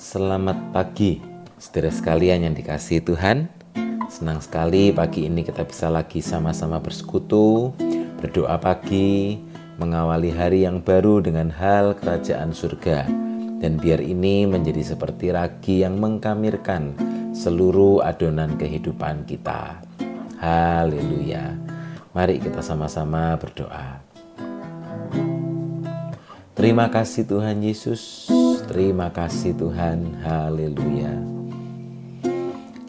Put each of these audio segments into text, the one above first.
Selamat pagi, saudara sekalian yang dikasihi Tuhan. Senang sekali pagi ini kita bisa lagi sama-sama bersekutu, berdoa pagi, mengawali hari yang baru dengan hal kerajaan surga. Dan biar ini menjadi seperti ragi yang mengkamirkan seluruh adonan kehidupan kita. Haleluya. Mari kita sama-sama berdoa. Terima kasih Tuhan Yesus. Terima kasih Tuhan, haleluya.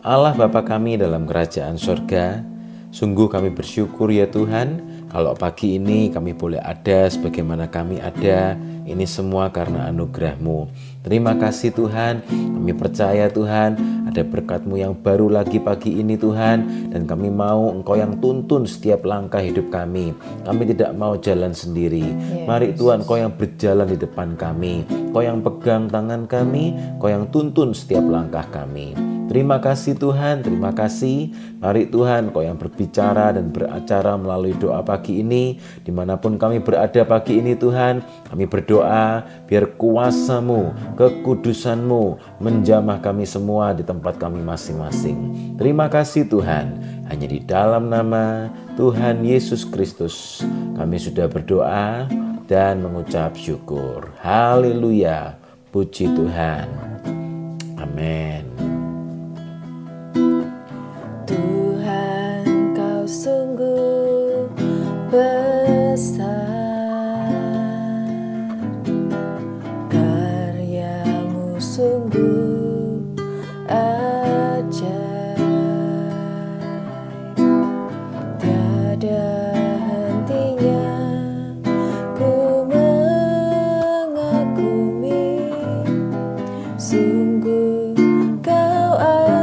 Allah Bapa kami dalam kerajaan surga, sungguh kami bersyukur ya Tuhan, kalau pagi ini kami boleh ada sebagaimana kami ada, ini semua karena anugerah-Mu. Terima kasih Tuhan, kami percaya Tuhan, ada berkat-Mu yang baru lagi pagi ini Tuhan, dan kami mau Engkau yang tuntun setiap langkah hidup kami. Kami tidak mau jalan sendiri. Mari Tuhan, Engkau yang berjalan di depan kami, Engkau yang pegang tangan kami, Engkau yang tuntun setiap langkah kami. Terima kasih Tuhan, terima kasih. Mari Tuhan, Engkau yang berbicara dan beracara melalui doa pagi ini. Dimanapun kami berada pagi ini Tuhan, kami berdoa biar kuasa-Mu, kekudusan-Mu menjamah kami semua di tempat kami masing-masing. Terima kasih Tuhan, hanya di dalam nama Tuhan Yesus Kristus kami sudah berdoa dan mengucap syukur. Haleluya, puji Tuhan. Amin. Tuhan, Kau sungguh besar, karya-Mu sungguh ajaib, tiada hentinya ku mengagumi, sungguh Kau ajaib.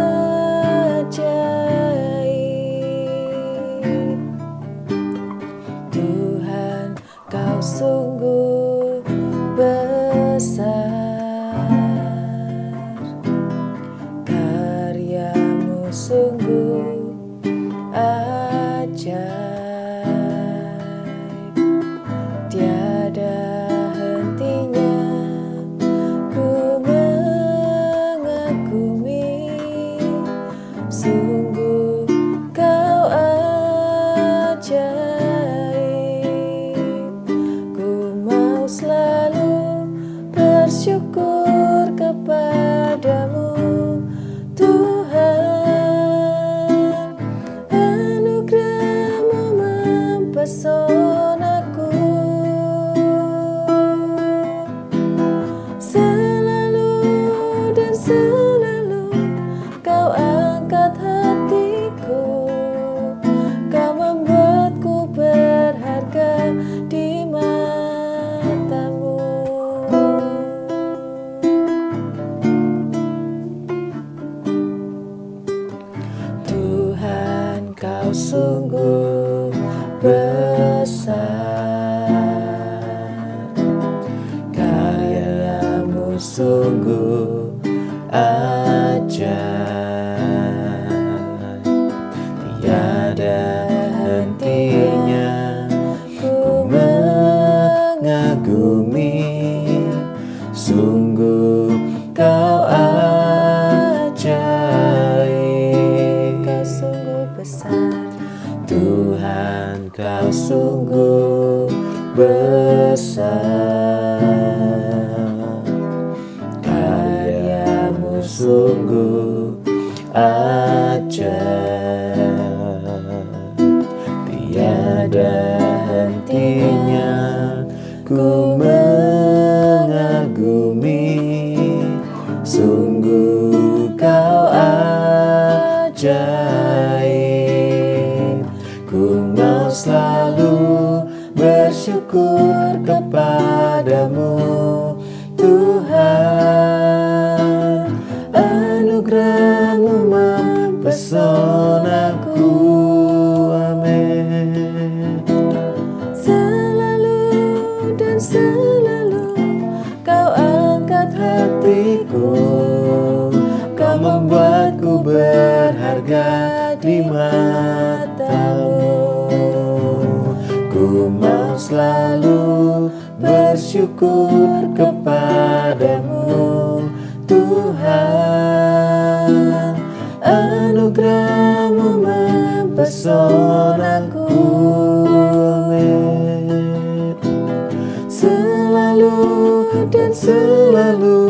Tuhan, Kau sungguh besar, karya-Mu sungguh ajaib, tiada hentinya ku mengagumi, sungguh Kau ajaib. Ku mau selalu bersyukur kepadamu Tuhan, anugerah-Mu mempesonaku, selalu dan selalu Kau angkat hatiku, Kau membuatku berharga di mata-Mu. Tuhan, Kau sungguh besar, karya-Mu sungguh ajaib, tiada hentinya ku mengagumi, sungguh Kau ajaib. Kau sungguh besar, Tuhan, Kau sungguh besar, karya-Mu sungguh ajaib, tiada hentinya ku mengagumi, sungguh Kau ajaib. Ku mau selalu bersyukur kepadamu Tuhan, anugerah-Mu mempesonaku. Amin. Selalu dan selalu Kau angkat hatiku, Kau membuatku berharga di mata-Mu. Ku mau selalu bersyukur kepadamu Tuhan, anugerah-Mu mempesonaku. Amin. Selalu dan selalu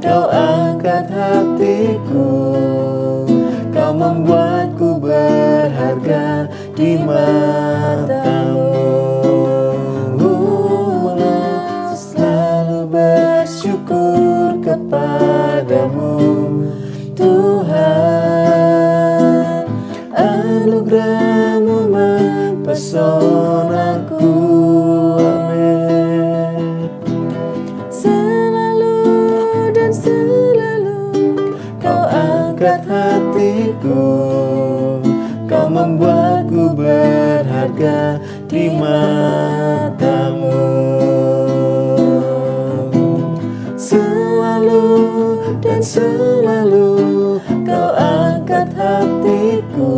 Kau angkat hatiku, Kau membuatku berharga di mata-Mu. Selalu bersyukur kepadamu, Tuhan, anugerah-Mu mempesonaku. Amin. Selalu dan selalu Kau angkat hatiku, Kau membuatku berharga di mata-Mu. Selalu dan selalu Kau angkat hatiku,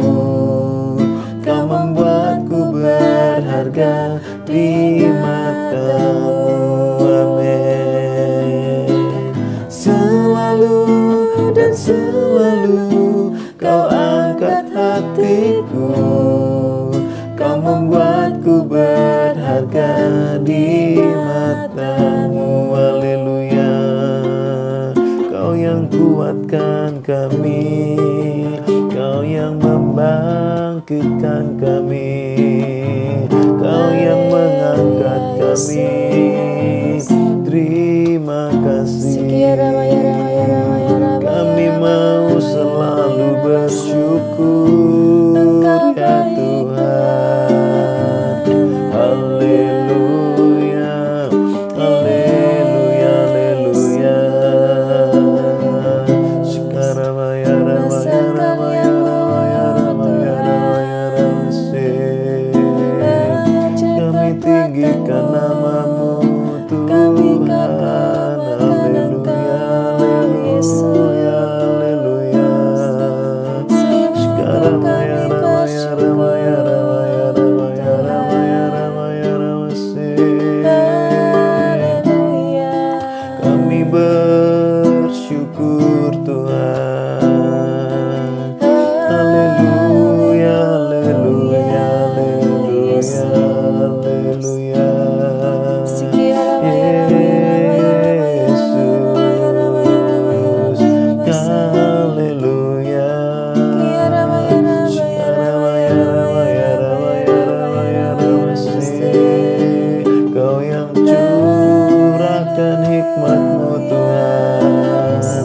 Kau membuatku berharga di mata-Mu. Amin. Selalu dan selalu Kau angkat hatiku, Kau membuatku berharga di mata-Mu. Haleluya. Kau yang kuatkan kami, Kau yang membangkitkan kami, Kau yang mengangkat kami. Terima kasih. Kami mau selalu bersyukur ya Tuhan. Haleluya, haleluya, haleluya. Kami tinggikan nama-Mu Tuhan. Kami bersyukur Tuhan. Haleluya, haleluya, haleluya, haleluya. Kau yang curahkan hikmat-Mu Tuhan,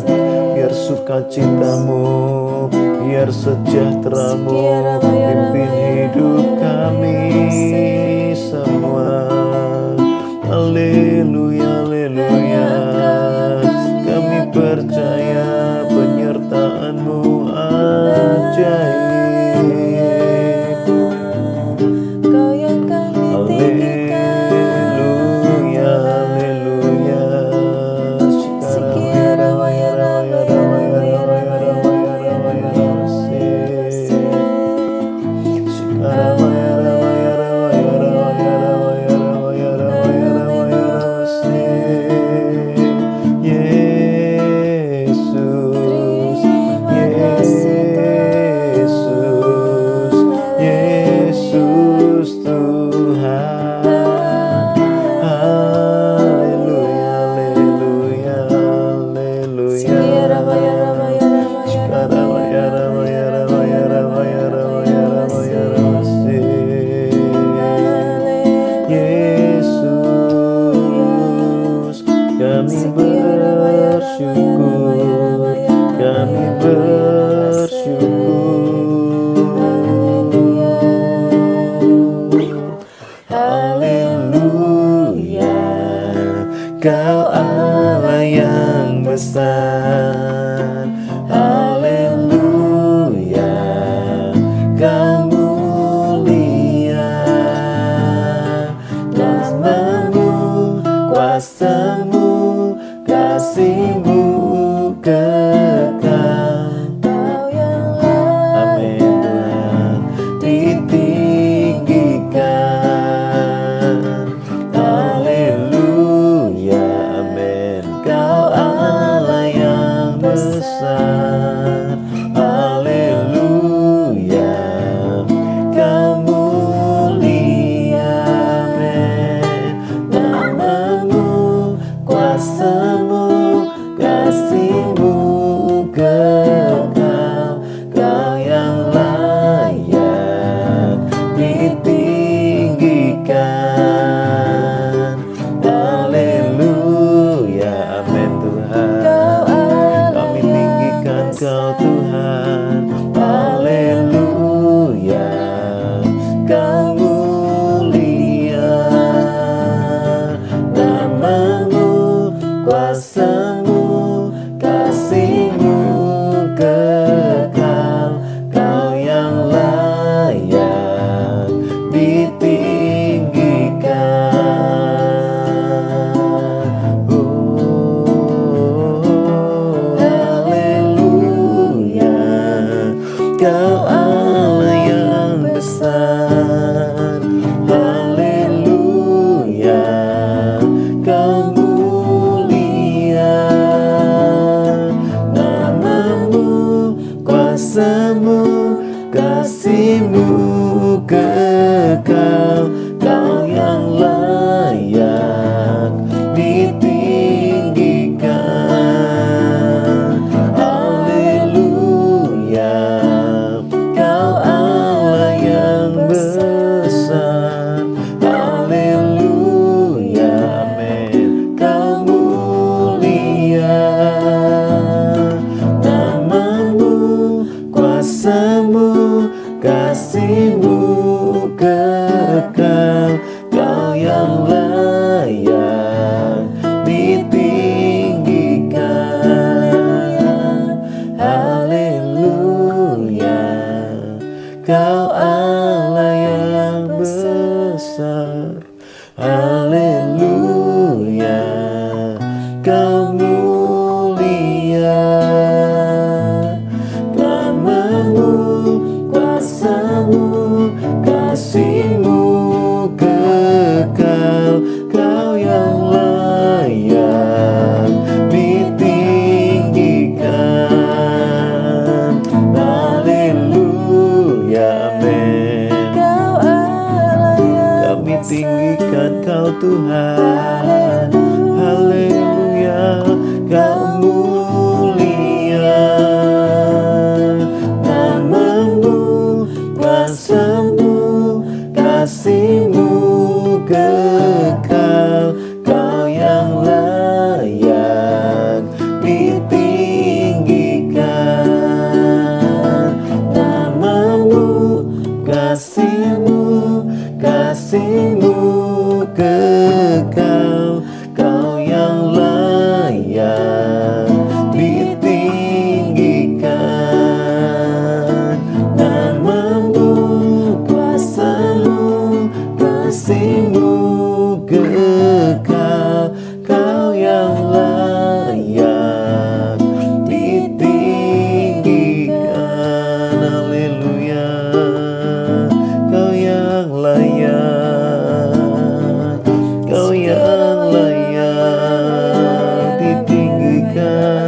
biar sukacita-Mu, biar sejahtera-Mu pimpin hidup kami semua. Haleluya, haleluya. Kami percaya penyertaan-Mu ajaib. Kau yang kami Haleluya, haleluya. Yesus Tuhan. Haleluya, haleluya, Yesus, kami bersyukur, kami bersyukur. Haleluya, Kau Allah yang besar. Haleluya, Kau mulia. Nama-Mu, kuasa-Mu, kasih-Mu kekal. Kau yang Amin Tuhan, ditinggikan. Haleluya, amin. Kau Allah yang Kau Allah yang besar. Haleluya, Kau mulia. Namamu, kuasamu, kasih-Mu kekal. Kau yang layak ditinggikan. Haleluya, Kau Allah yang besar. Haleluya, amin. Kau mulia. Namamu, kuasamu, kasih-Mu kekal. Kau yang layak ditinggikan. Haleluya, Kau Allah yang besar. Haleluya, Kau mulia. Namamu, kuasamu, kasih-Mu kekal. Kau yang layak ditinggikan. Haleluya, amin. Kami tinggikan Kau Tuhan. Haleluya, Kau mulia. Namamu, kuasamu, kasih-Mu kekal. Kau yang layak ditinggikan. Namamu, kasih-Mu, kasih-Mu kekal. Kau yang layak ditinggikan. Namamu, kuasamu, kasih-Mu kekal. Kau yang layak ditinggikan. Haleluya, Kau yang layak, Kau yang layak ditinggikan.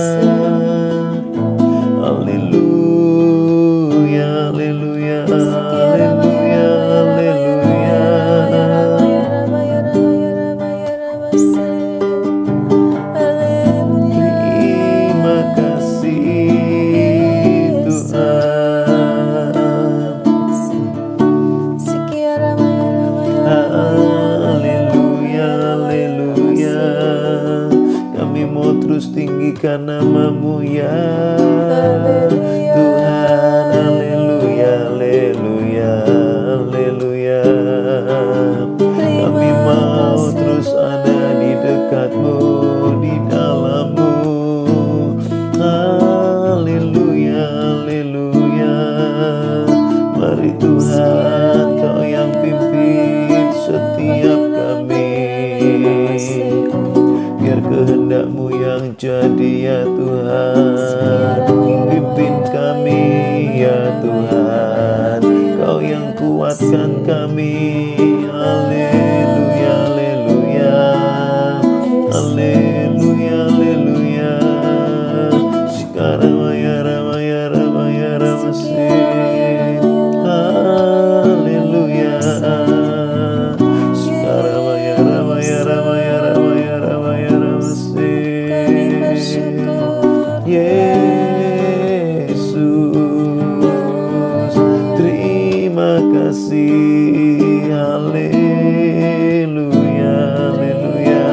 Haleluya, haleluya, haleluya, haleluya. Terima kasih Tuhan. Haleluya, haleluya. Kami mau terus tinggikan nama-Mu ya Tuhan. Haleluya, haleluya, haleluya. Kami mau terus ada di dekat-Mu, di dalam-Mu. Haleluya, haleluya. Mari Tuhan, Kau yang pimpin setiap kami. Biar kehendak-Mu yang jadi ya Tuhan. Pimpin kami ya Tuhan. Kau yang kuatkan kami. Haleluya, haleluya. Haleluya, haleluya. Shikaramaya ramaya ramaya ramase. Haleluya. Shikaramaya ramaya ramaya ramaya ramaya ramase. Yesus, terima kasih. Haleluya, haleluya.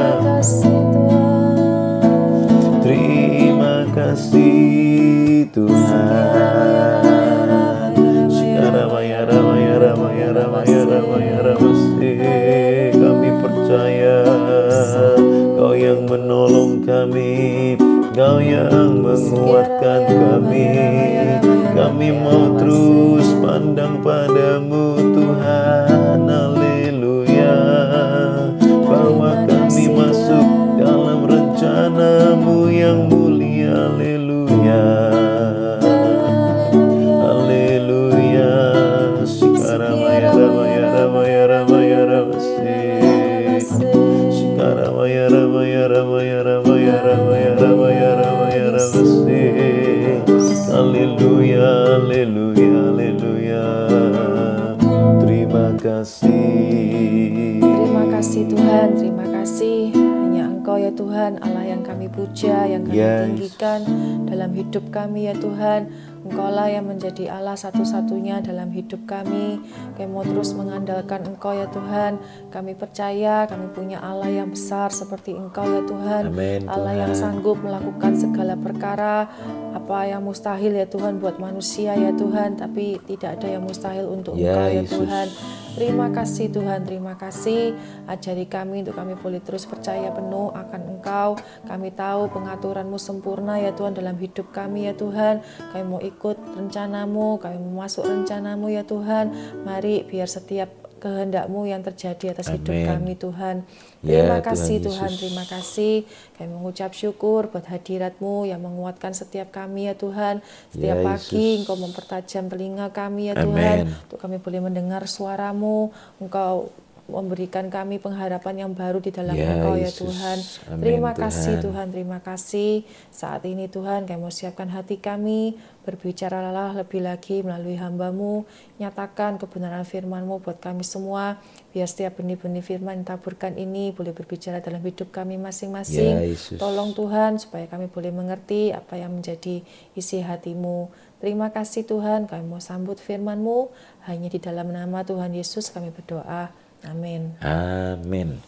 Terima kasih Tuhan. Shikaramaya ramaya ramaya ramaya ramaya ramase. Kami percaya Kau yang menolong kami, Kau yang menguatkan kami. Kami mau terus pandang padamu Tuhan. Haleluya. Bawa kami masuk dalam rencana-Mu yang mulia. Haleluya. Haleluya. haleluya. Terima kasih. Terima kasih Tuhan, terima kasih. Hanya Engkau ya Tuhan, Allah yang kami puja, yang kami Yes. tinggikan dalam hidup kami ya Tuhan. Engkaulah yang menjadi Allah satu-satunya dalam hidup kami. Kami mau terus mengandalkan Engkau ya Tuhan. Kami percaya kami punya Allah yang besar seperti Engkau ya Tuhan. Amin, Allah yang Tuhan. sanggup melakukan segala perkara. Apa yang mustahil ya Tuhan buat manusia ya Tuhan, tapi tidak ada yang mustahil untuk Ya, Engkau ya Yesus. Tuhan. Terima kasih Tuhan, terima kasih. Ajari kami untuk kami boleh terus percaya penuh akan Engkau. Kami tahu pengaturan-Mu sempurna ya Tuhan dalam hidup kami ya Tuhan. Kami mau ikut rencana-Mu, kami mau masuk rencana-Mu ya Tuhan. Mari biar setiap kehendak-Mu yang terjadi atas hidup Amin. kami Tuhan. Ya, Terima Tuhan kasih Tuhan, Yesus. terima kasih. Kami mengucap syukur buat hadirat-Mu yang menguatkan setiap kami ya Tuhan. Setiap Ya, pagi Yesus. Engkau mempertajam telinga kami ya Amin. Tuhan. Untuk kami boleh mendengar suara-Mu. Engkau memberikan kami pengharapan yang baru di dalam Ya, Engkau ya Yesus. Tuhan. Amin, Terima kasih Tuhan. Tuhan, terima kasih. Saat ini Tuhan kami mau siapkan hati kami. Berbicaralah lebih lagi melalui hamba-Mu. Nyatakan kebenaran firman-Mu buat kami semua. Biar setiap benih-benih firman yang taburkan ini boleh berbicara dalam hidup kami masing-masing. Ya, Yesus. Tolong Tuhan supaya kami boleh mengerti apa yang menjadi isi hati-Mu. Terima kasih Tuhan, kami mau sambut firman-Mu. Hanya di dalam nama Tuhan Yesus kami berdoa. Amin. Amin.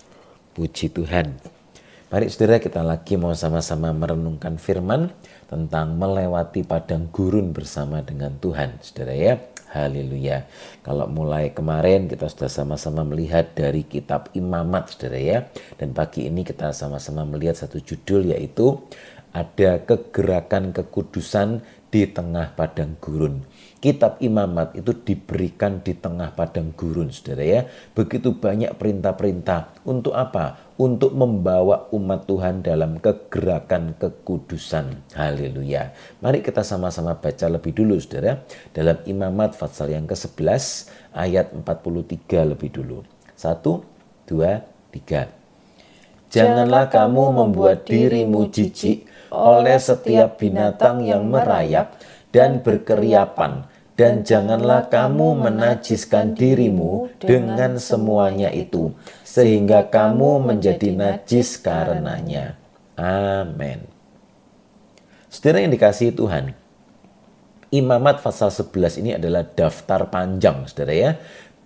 Puji Tuhan. Mari saudara, kita lagi mau sama-sama merenungkan firman tentang melewati padang gurun bersama dengan Tuhan. Saudara ya, haleluya. Kalau mulai kemarin kita sudah sama-sama melihat dari kitab Imamat, saudara ya. Dan pagi ini kita sama-sama melihat satu judul, yaitu ada kegerakan kekudusan di tengah padang gurun. Kitab Imamat itu diberikan di tengah padang gurun, saudara ya. Begitu banyak perintah-perintah. Untuk apa? Untuk membawa umat Tuhan dalam kegerakan kekudusan. Haleluya. Mari kita sama-sama baca lebih dulu, saudara. Dalam Imamat pasal yang ke-11 ayat 43 lebih dulu. 1, 2, 3. Janganlah kamu membuat dirimu jijik oleh setiap binatang yang merayap dan berkeriapan, dan janganlah kamu menajiskan dirimu dengan semuanya itu, sehingga kamu menjadi najis karenanya. Amin. Saudara yang dikasihi Tuhan, Imamat pasal 11 ini adalah daftar panjang, saudara ya.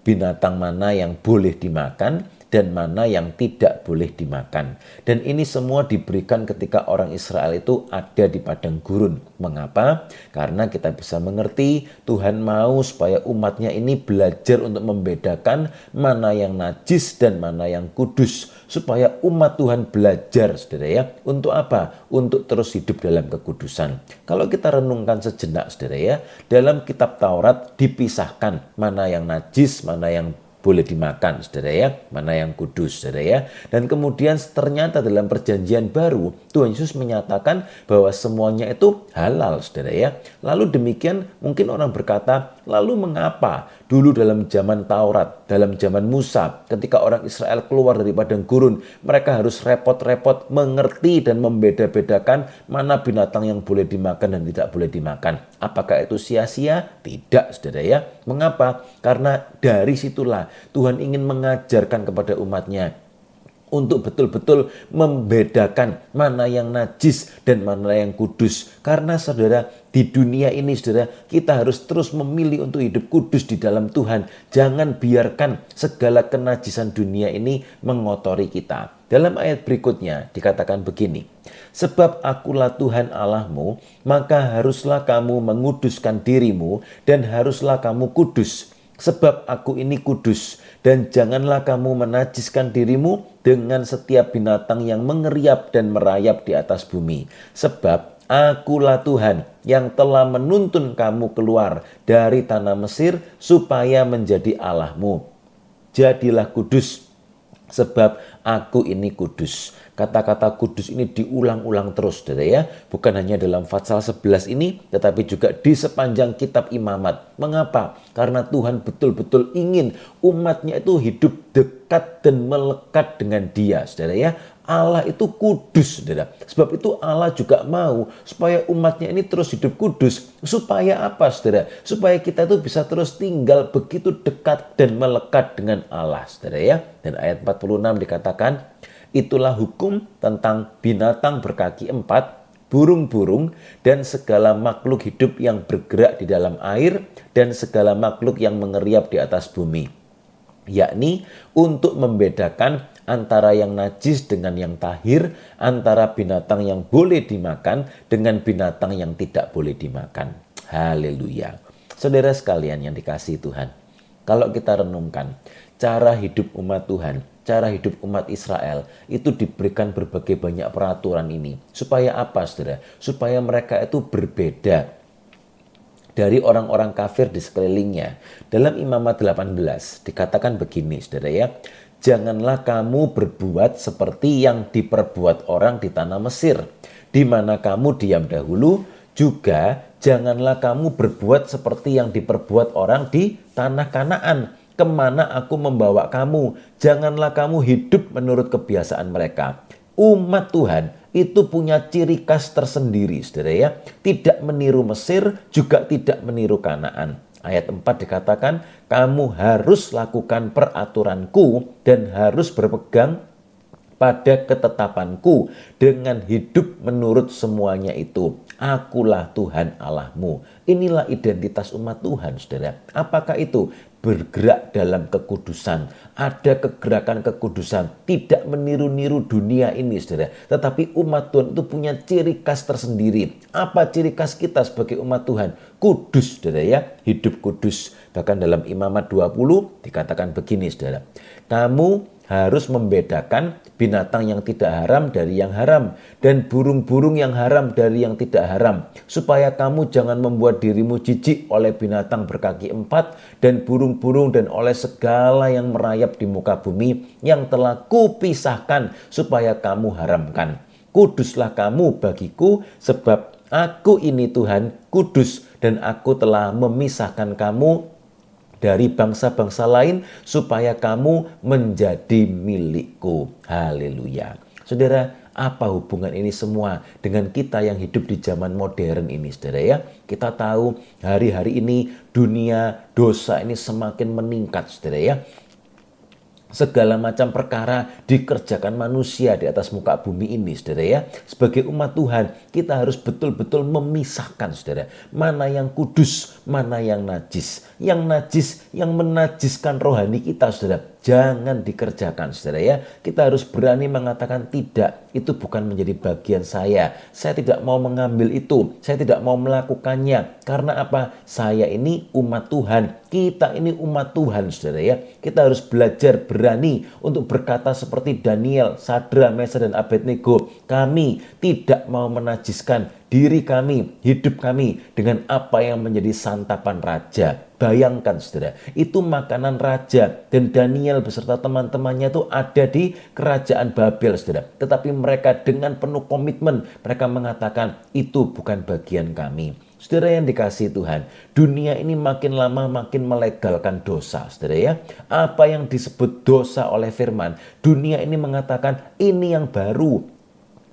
Binatang mana yang boleh dimakan dan mana yang tidak boleh dimakan. Dan ini semua diberikan ketika orang Israel itu ada di padang gurun. Mengapa? Karena kita bisa mengerti Tuhan mau supaya umatnya ini belajar untuk membedakan mana yang najis dan mana yang kudus. Supaya umat Tuhan belajar, saudara ya. Untuk apa? Untuk terus hidup dalam kekudusan. Kalau kita renungkan sejenak, saudara ya, dalam kitab Taurat dipisahkan mana yang najis, mana yang boleh dimakan, saudara ya, mana yang kudus, saudara ya. Dan kemudian ternyata dalam perjanjian baru Tuhan Yesus menyatakan bahwa semuanya itu halal, saudara ya. Lalu demikian mungkin orang berkata, lalu mengapa dulu dalam zaman Taurat, dalam zaman Musa, ketika orang Israel keluar dari padang gurun, mereka harus repot-repot mengerti dan membeda-bedakan mana binatang yang boleh dimakan dan tidak boleh dimakan. Apakah itu sia-sia? Tidak, saudara ya. Mengapa? Karena dari situlah Tuhan ingin mengajarkan kepada umatnya untuk betul-betul membedakan mana yang najis dan mana yang kudus. Karena saudara, di dunia ini saudara, kita harus terus memilih untuk hidup kudus di dalam Tuhan. Jangan biarkan segala kenajisan dunia ini mengotori kita. Dalam ayat berikutnya dikatakan begini, sebab akulah Tuhan Allahmu, maka haruslah kamu menguduskan dirimu dan haruslah kamu kudus. Sebab aku ini kudus, dan janganlah kamu menajiskan dirimu dengan setiap binatang yang mengeriap dan merayap di atas bumi. Sebab akulah Tuhan yang telah menuntun kamu keluar dari tanah Mesir supaya menjadi Allahmu. Jadilah kudus, sebab aku ini kudus. Kata-kata kudus ini diulang-ulang terus, saudara ya. Bukan hanya dalam pasal 11 ini, tetapi juga di sepanjang kitab Imamat. Mengapa? Karena Tuhan betul-betul ingin umatnya itu hidup dekat dan melekat dengan Dia, saudara ya. Allah itu kudus, saudara. Sebab itu Allah juga mau supaya umatnya ini terus hidup kudus. Supaya apa, saudara? Supaya kita itu bisa terus tinggal begitu dekat dan melekat dengan Allah, saudara ya. Dan ayat 46 dikatakan, itulah hukum tentang binatang berkaki 4, burung-burung, dan segala makhluk hidup yang bergerak di dalam air, dan segala makhluk yang mengeriap di atas bumi. Yakni untuk membedakan antara yang najis dengan yang tahir, antara binatang yang boleh dimakan dengan binatang yang tidak boleh dimakan. Haleluya. Saudara sekalian yang dikasihi Tuhan, kalau kita renungkan cara hidup umat Tuhan, cara hidup umat Israel itu diberikan berbagai banyak peraturan ini. Supaya apa, saudara? Supaya mereka itu berbeda dari orang-orang kafir di sekelilingnya. Dalam Imamat 18 dikatakan begini, saudara ya. Janganlah kamu berbuat seperti yang diperbuat orang di tanah Mesir, di mana kamu diam dahulu. Juga janganlah kamu berbuat seperti yang diperbuat orang di tanah Kanaan, kemana aku membawa kamu. Janganlah kamu hidup menurut kebiasaan mereka. Umat Tuhan itu punya ciri khas tersendiri, saudara ya. Tidak meniru Mesir, juga tidak meniru Kanaan. Ayat 4 dikatakan, kamu harus lakukan peraturanku dan harus berpegang pada ketetapanku dengan hidup menurut semuanya itu. Akulah Tuhan Allahmu. Inilah identitas umat Tuhan, saudara. Apakah itu? Bergerak dalam kekudusan. Ada kegerakan kekudusan. Tidak meniru-niru dunia ini, saudara. Tetapi umat Tuhan itu punya ciri khas tersendiri. Apa ciri khas kita sebagai umat Tuhan? Kudus, saudara ya. Hidup kudus. Bahkan dalam Imamat 20 dikatakan begini, saudara. Kamu harus membedakan binatang yang tidak haram dari yang haram, dan burung-burung yang haram dari yang tidak haram, supaya kamu jangan membuat dirimu jijik oleh binatang berkaki 4 dan burung-burung dan oleh segala yang merayap di muka bumi yang telah kupisahkan supaya kamu haramkan. Kuduslah kamu bagiku, sebab aku ini Tuhan kudus, dan aku telah memisahkan kamu dari bangsa-bangsa lain supaya kamu menjadi milikku. Haleluya. Saudara, apa hubungan ini semua dengan kita yang hidup di zaman modern ini, saudara ya? Kita tahu hari-hari ini dunia dosa ini semakin meningkat, saudara ya. Segala macam perkara dikerjakan manusia di atas muka bumi ini, saudara ya. Sebagai umat Tuhan, kita harus betul-betul memisahkan, saudara. Mana yang kudus, mana yang najis. Yang najis, yang menajiskan rohani kita, saudara. Jangan dikerjakan, saudara ya. Kita harus berani mengatakan tidak. Itu bukan menjadi bagian saya. Saya tidak mau mengambil itu. Saya tidak mau melakukannya. Karena apa? Saya ini umat Tuhan. Kita ini umat Tuhan, saudara ya. Kita harus belajar berani untuk berkata seperti Daniel, Sadra, Mesa, dan Abednego. Kami tidak mau menajiskan diri kami, hidup kami dengan apa yang menjadi santapan raja. Bayangkan, saudara, itu makanan raja, dan Daniel beserta teman-temannya itu ada di kerajaan Babel, saudara. Tetapi mereka dengan penuh komitmen, mereka mengatakan itu bukan bagian kami. Saudara yang dikasihi Tuhan, dunia ini makin lama makin melegalkan dosa, saudara ya. Apa yang disebut dosa oleh firman, dunia ini mengatakan ini yang baru,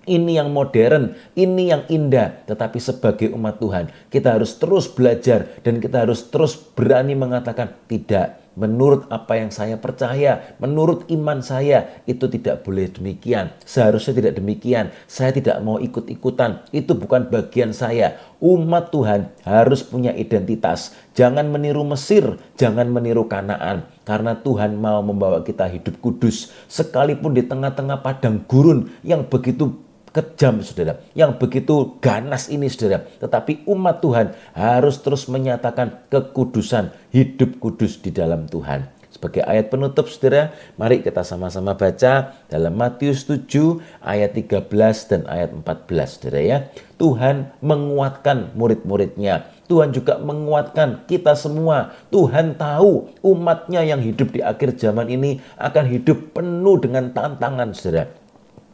ini yang modern, ini yang indah. Tetapi sebagai umat Tuhan, kita harus terus belajar dan kita harus terus berani mengatakan tidak. Menurut apa yang saya percaya, menurut iman saya, itu tidak boleh demikian. Seharusnya tidak demikian. Saya tidak mau ikut-ikutan. Itu bukan bagian saya. Umat Tuhan harus punya identitas. Jangan meniru Mesir, jangan meniru Kanaan. Karena Tuhan mau membawa kita hidup kudus. Sekalipun di tengah-tengah padang gurun yang begitu kejam, saudara, yang begitu ganas ini, saudara. Tetapi umat Tuhan harus terus menyatakan kekudusan, hidup kudus di dalam Tuhan. Sebagai ayat penutup, saudara, mari kita sama-sama baca dalam Matius 7 ayat 13 dan ayat 14, saudara ya. Tuhan menguatkan murid-muridnya. Tuhan juga menguatkan kita semua. Tuhan tahu umatnya yang hidup di akhir zaman ini akan hidup penuh dengan tantangan, saudara.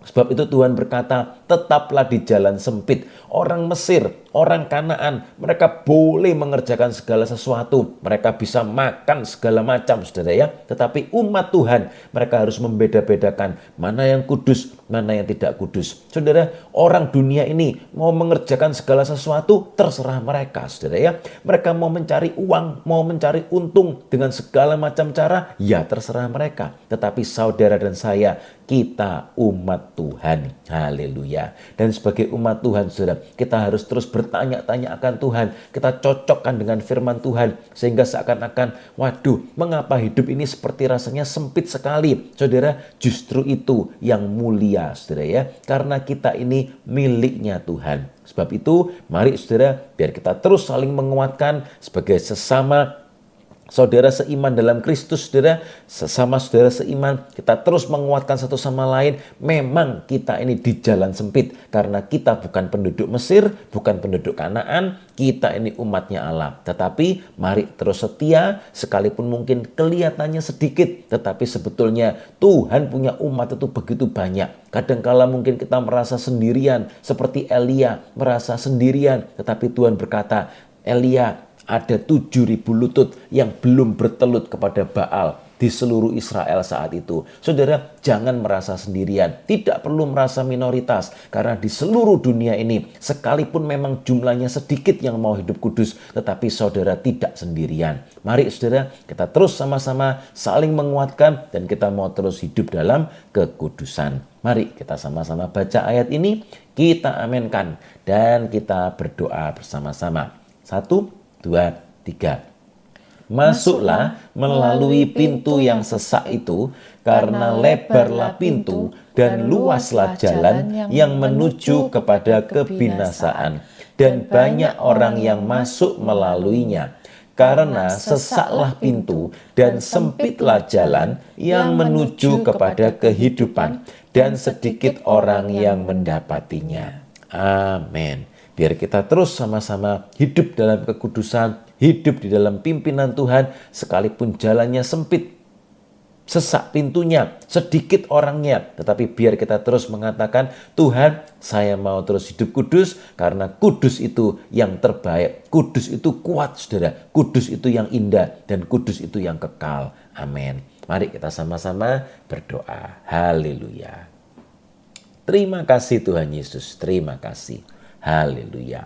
Sebab itu Tuhan berkata, tetaplah di jalan sempit. Orang Mesir, orang Kanaan, mereka boleh mengerjakan segala sesuatu. Mereka bisa makan segala macam, saudara ya. Tetapi umat Tuhan, mereka harus membeda-bedakan mana yang kudus, mana yang tidak kudus. Saudara, orang dunia ini mau mengerjakan segala sesuatu, terserah mereka, saudara ya. Mereka mau mencari uang, mau mencari untung dengan segala macam cara, ya terserah mereka. Tetapi saudara dan saya, kita umat Tuhan. Haleluya. Dan sebagai umat Tuhan, saudara, kita harus terus bertanya-tanya akan Tuhan. Kita cocokkan dengan firman Tuhan. Sehingga seakan-akan, waduh, mengapa hidup ini seperti rasanya sempit sekali. Saudara, justru itu yang mulia, saudara ya. Karena kita ini miliknya Tuhan. Sebab itu, mari saudara, biar kita terus saling menguatkan sebagai sesama saudara seiman dalam Kristus, saudara, sesama saudara seiman, kita terus menguatkan satu sama lain. Memang kita ini di jalan sempit, karena kita bukan penduduk Mesir, bukan penduduk Kanaan, kita ini umatnya Allah. Tetapi mari terus setia, sekalipun mungkin kelihatannya sedikit, tetapi sebetulnya Tuhan punya umat itu begitu banyak. Kadangkala mungkin kita merasa sendirian, seperti Elia merasa sendirian, tetapi Tuhan berkata, Elia, ada 7.000 lutut yang belum bertelut kepada Baal di seluruh Israel saat itu. Saudara, jangan merasa sendirian. Tidak perlu merasa minoritas. Karena di seluruh dunia ini, sekalipun memang jumlahnya sedikit yang mau hidup kudus, tetapi saudara tidak sendirian. Mari saudara, kita terus sama-sama saling menguatkan dan kita mau terus hidup dalam kekudusan. Mari kita sama-sama baca ayat ini, kita aminkan dan kita berdoa bersama-sama. 1, 2, 3. Masuklah melalui pintu yang sesak itu, karena lebarlah pintu dan luaslah jalan yang menuju kepada kebinasaan, dan banyak orang yang masuk melaluinya. Karena sesaklah pintu dan sempitlah jalan yang menuju kepada kehidupan, dan sedikit orang yang mendapatinya. Amin. Biar kita terus sama-sama hidup dalam kekudusan, hidup di dalam pimpinan Tuhan, sekalipun jalannya sempit, sesak pintunya, sedikit orangnya. Tetapi biar kita terus mengatakan, Tuhan, saya mau terus hidup kudus, karena kudus itu yang terbaik. Kudus itu kuat, saudara. Kudus itu yang indah, dan kudus itu yang kekal. Amin. Mari kita sama-sama berdoa. Haleluya. Terima kasih Tuhan Yesus, terima kasih. Haleluya.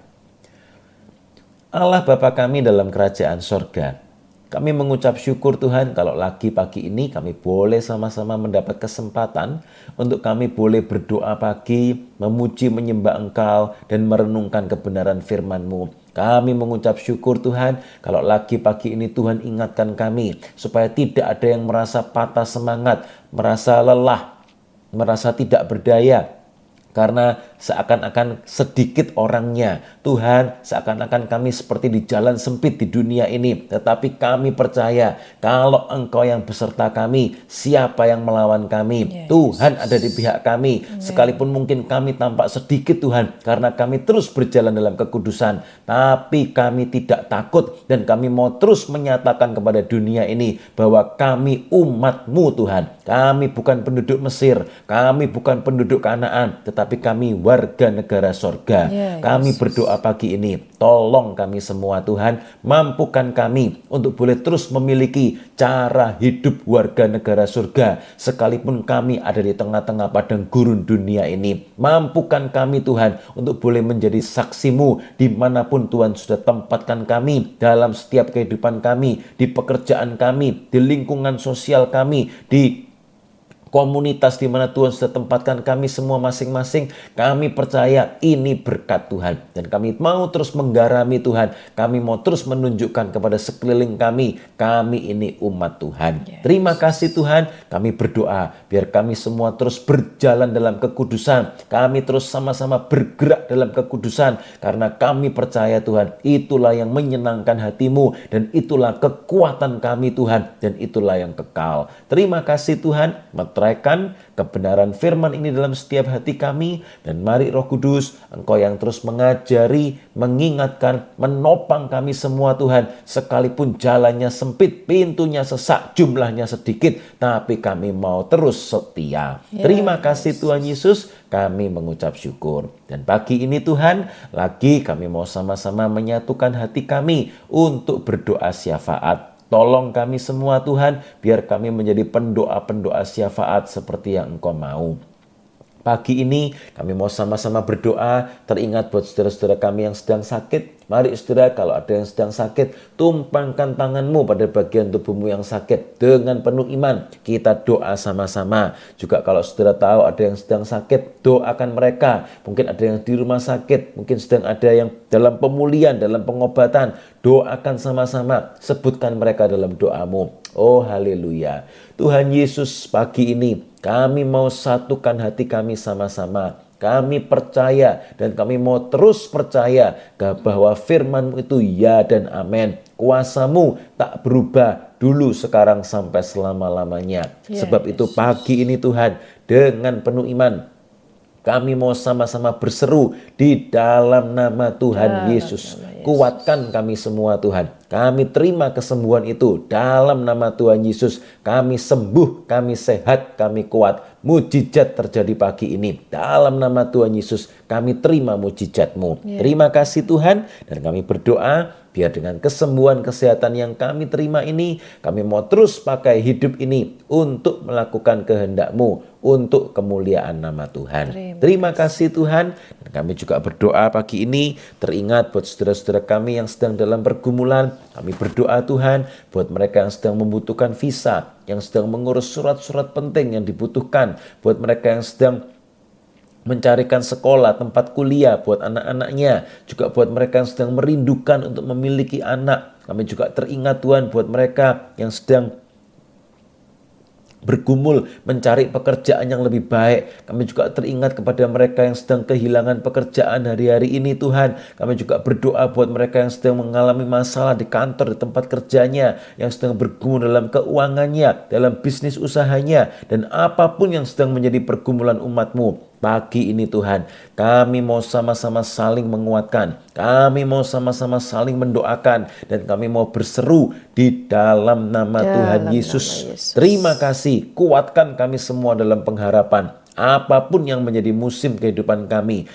Allah Bapa kami dalam kerajaan sorga, kami mengucap syukur Tuhan kalau lagi pagi ini kami boleh sama-sama mendapat kesempatan untuk kami boleh berdoa pagi, memuji menyembah Engkau dan merenungkan kebenaran firman-Mu. Kami mengucap syukur Tuhan kalau lagi pagi ini Tuhan ingatkan kami supaya tidak ada yang merasa patah semangat, merasa lelah, merasa tidak berdaya. Karena seakan-akan sedikit orangnya. Tuhan, seakan-akan kami seperti di jalan sempit di dunia ini. Tetapi kami percaya kalau Engkau yang beserta kami, siapa yang melawan kami? Yes. Tuhan ada di pihak kami. Sekalipun mungkin kami tampak sedikit Tuhan, karena kami terus berjalan dalam kekudusan. Tapi kami tidak takut dan kami mau terus menyatakan kepada dunia ini bahwa kami umat-Mu Tuhan. Kami bukan penduduk Mesir, kami bukan penduduk Kanaan, tetapi kami warga negara sorga. Kami berdoa pagi ini, tolong kami semua Tuhan, mampukan kami untuk boleh terus memiliki cara hidup warga negara surga, sekalipun kami ada di tengah-tengah padang gurun dunia ini. Mampukan kami Tuhan untuk boleh menjadi saksi-Mu dimanapun Tuhan sudah tempatkan kami, dalam setiap kehidupan kami, di pekerjaan kami, di lingkungan sosial kami, di komunitas di mana Tuhan sudah tempatkan kami semua masing-masing. Kami percaya ini berkat Tuhan. Dan kami mau terus menggarami Tuhan. Kami mau terus menunjukkan kepada sekeliling kami ini umat Tuhan. Yes. Terima kasih Tuhan. Kami berdoa biar kami semua terus berjalan dalam kekudusan. Kami terus sama-sama bergerak dalam kekudusan. Karena kami percaya Tuhan, itulah yang menyenangkan hati-Mu. Dan itulah kekuatan kami Tuhan. Dan itulah yang kekal. Terima kasih Tuhan. potretkan kebenaran firman ini dalam setiap hati kami. Dan mari Roh Kudus, Engkau yang terus mengajari, mengingatkan, menopang kami semua Tuhan. Sekalipun jalannya sempit, pintunya sesak, jumlahnya sedikit, tapi kami mau terus setia. Terima kasih Tuhan Yesus, kami mengucap syukur. Dan pagi ini Tuhan, lagi kami mau sama-sama menyatukan hati kami untuk berdoa syafaat. Tolong kami semua Tuhan, biar kami menjadi pendoa-pendoa syafaat seperti yang Engkau mau. Pagi ini kami mau sama-sama berdoa, teringat buat saudara-saudara kami yang sedang sakit. Mari saudara, kalau ada yang sedang sakit, tumpangkan tanganmu pada bagian tubuhmu yang sakit. Dengan penuh iman, kita doa sama-sama. Juga kalau saudara tahu ada yang sedang sakit, doakan mereka. Mungkin ada yang di rumah sakit, mungkin sedang ada yang dalam pemulihan, dalam pengobatan. Doakan sama-sama, sebutkan mereka dalam doamu. Oh haleluya. Tuhan Yesus, pagi ini kami mau satukan hati kami sama-sama. Kami percaya dan kami mau terus percaya bahwa firman-Mu itu ya dan amin. Kuasa-Mu tak berubah dulu, sekarang, sampai selama-lamanya. Sebab itu pagi ini Tuhan, dengan penuh iman, kami mau sama-sama berseru di dalam nama Tuhan Yesus. Kuatkan kami semua Tuhan. Kami terima kesembuhan itu dalam nama Tuhan Yesus. Kami sembuh, kami sehat, kami kuat. Mujizat terjadi pagi ini. Dalam nama Tuhan Yesus kami terima mujizat-Mu. Terima kasih Tuhan. Dan kami berdoa biar dengan kesembuhan kesehatan yang kami terima ini, kami mau terus pakai hidup ini untuk melakukan kehendak-Mu, untuk kemuliaan nama Tuhan. Terima kasih Tuhan. Dan kami juga berdoa pagi ini, teringat buat saudara-saudara kami yang sedang dalam pergumulan. Kami berdoa Tuhan buat mereka yang sedang membutuhkan visa, yang sedang mengurus surat-surat penting yang dibutuhkan, buat mereka yang sedang mencarikan sekolah, tempat kuliah buat anak-anaknya, juga buat mereka yang sedang merindukan untuk memiliki anak. Kami juga teringat Tuhan buat mereka yang sedang bergumul mencari pekerjaan yang lebih baik. Kami juga teringat kepada mereka yang sedang kehilangan pekerjaan hari-hari ini Tuhan. Kami juga berdoa buat mereka yang sedang mengalami masalah di kantor, di tempat kerjanya, yang sedang bergumul dalam keuangannya, dalam bisnis usahanya, dan apapun yang sedang menjadi pergumulan umat-Mu. Pagi ini Tuhan, kami mau sama-sama saling menguatkan. Kami mau sama-sama saling mendoakan. Dan kami mau berseru di dalam nama Tuhan Yesus. Terima kasih, kuatkan kami semua dalam pengharapan. Apapun yang menjadi musim kehidupan kami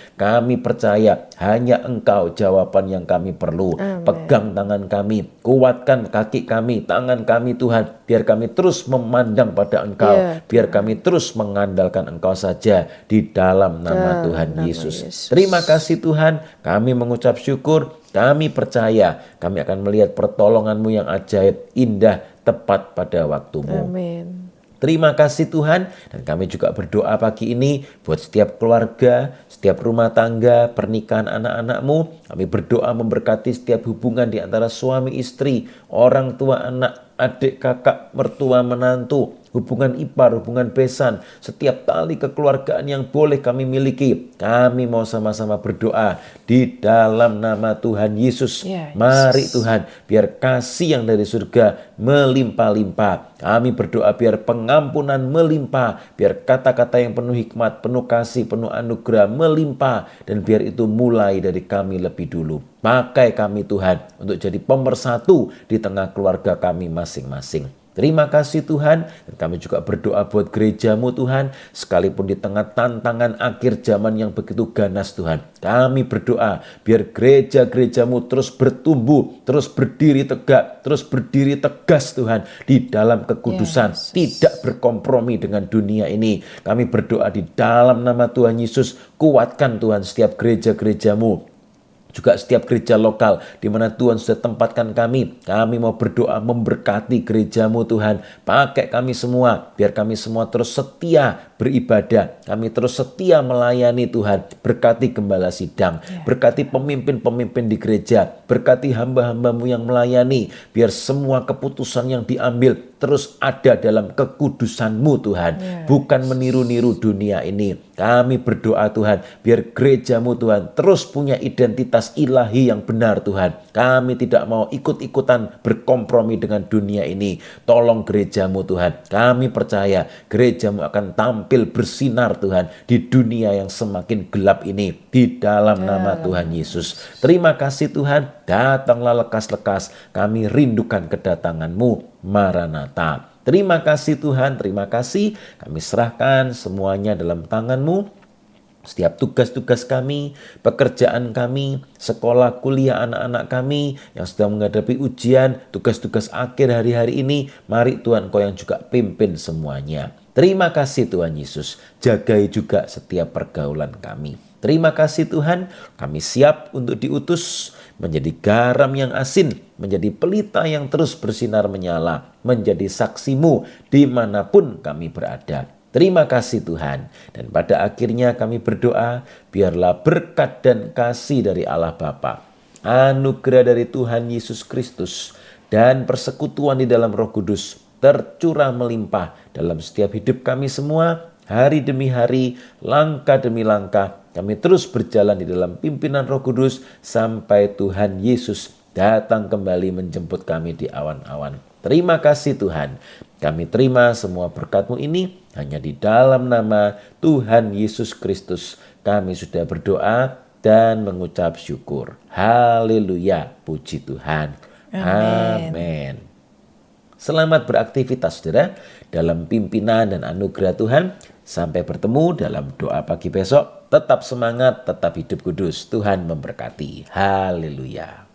percaya hanya Engkau jawaban yang kami perlu. Pegang tangan kami, kuatkan kaki kami, tangan kami Tuhan. Biar kami terus memandang pada Engkau. Biar kami terus mengandalkan Engkau saja di dalam nama Tuhan Yesus. Terima kasih Tuhan, kami mengucap syukur. Kami percaya kami akan melihat pertolongan-Mu yang ajaib, indah, tepat pada waktu-Mu. Amin. Terima kasih Tuhan. Dan kami juga berdoa pagi ini buat setiap keluarga, setiap rumah tangga, pernikahan anak-anak-Mu. Kami berdoa memberkati setiap hubungan di antara suami istri, orang tua anak, adik kakak, mertua menantu, hubungan ipar, hubungan besan, setiap tali kekeluargaan yang boleh kami miliki. Kami mau sama-sama berdoa di dalam nama Tuhan Yesus. Mari Tuhan, biar kasih yang dari surga melimpah-limpah. Kami berdoa biar pengampunan melimpah, biar kata-kata yang penuh hikmat, penuh kasih, penuh anugerah melimpah, dan biar itu mulai dari kami lebih dulu. Pakai kami Tuhan untuk jadi pemersatu di tengah keluarga kami masing-masing. Terima kasih Tuhan. Dan kami juga berdoa buat gereja-Mu Tuhan. Sekalipun di tengah tantangan akhir zaman yang begitu ganas Tuhan. Kami berdoa biar gereja-gereja-Mu terus bertumbuh, terus berdiri tegak, terus berdiri tegas Tuhan. Di dalam kekudusan, tidak berkompromi dengan dunia ini. Kami berdoa di dalam nama Tuhan Yesus. Kuatkan Tuhan setiap gereja-gereja-Mu. Juga setiap gereja lokal di mana Tuhan sudah tempatkan kami. Kami mau berdoa memberkati gereja-Mu Tuhan. Pakai kami semua, biar kami semua terus setia beribadah. Kami terus setia melayani Tuhan. Berkati gembala sidang, berkati pemimpin-pemimpin di gereja, berkati hamba-hamba-Mu yang melayani. Biar semua keputusan yang diambil terus ada dalam kekudusan-Mu Tuhan. Bukan meniru-niru dunia ini. Kami berdoa Tuhan, biar gereja-Mu Tuhan terus punya identitas realitas ilahi yang benar Tuhan. Kami tidak mau ikut-ikutan berkompromi dengan dunia ini. Tolong gerejamu Tuhan. Kami percaya gerejamu akan tampil bersinar Tuhan di dunia yang semakin gelap ini. Di dalam nama Tuhan Yesus. Terima kasih Tuhan. Datanglah lekas-lekas. Kami rindukan kedatangan-Mu. Maranatha. Terima kasih Tuhan. Terima kasih. Kami serahkan semuanya dalam tangan-Mu. Setiap tugas-tugas kami, pekerjaan kami, sekolah, kuliah anak-anak kami yang sedang menghadapi ujian, tugas-tugas akhir hari-hari ini, mari Tuhan Kau yang juga pimpin semuanya. Terima kasih Tuhan Yesus, jagai juga setiap pergaulan kami. Terima kasih Tuhan, kami siap untuk diutus menjadi garam yang asin, menjadi pelita yang terus bersinar menyala, menjadi saksi-Mu dimanapun kami berada. Terima kasih Tuhan. Dan pada akhirnya kami berdoa, biarlah berkat dan kasih dari Allah Bapa, anugerah dari Tuhan Yesus Kristus, dan persekutuan di dalam Roh Kudus tercurah melimpah dalam setiap hidup kami semua, hari demi hari, langkah demi langkah. Kami terus berjalan di dalam pimpinan Roh Kudus sampai Tuhan Yesus datang kembali menjemput kami di awan-awan. Terima kasih Tuhan. Kami terima semua berkat-Mu ini hanya di dalam nama Tuhan Yesus Kristus. Kami sudah berdoa dan mengucap syukur. Haleluya, puji Tuhan. Amin. Selamat beraktivitas saudara dalam pimpinan dan anugerah Tuhan. Sampai bertemu dalam doa pagi besok. Tetap semangat, tetap hidup kudus. Tuhan memberkati. Haleluya.